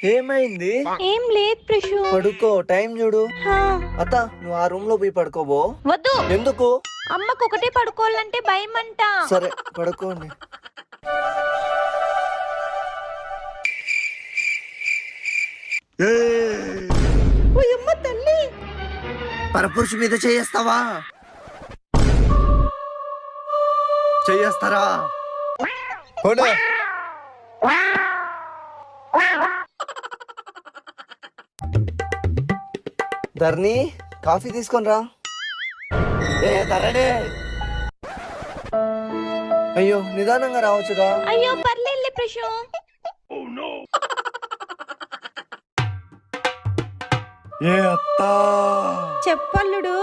ఏమైంది? ఏం లేదు ప్రశు. పడుకో, టైం చూడు. హా. అత్త, నువ్వు ఆ రూమ్ లో పోయి పడుకోబో. వద్దు, ఎందుకు? అమ్మకు ఒకటే పడుకోవాలంటే భయం అంట. సరే పడుకోండి. ఓయమ్మ తల్లి. పరపురుషు మీద చేస్తావా? చేస్తారా? ధర్ని, కాఫీ తీసుకొని రా. అయ్యో, నిదానంగా రావచ్చుగా. అయ్యో పర్లేదులే ప్రశు. ఏ అత్తా, చెప్పల్లుడు.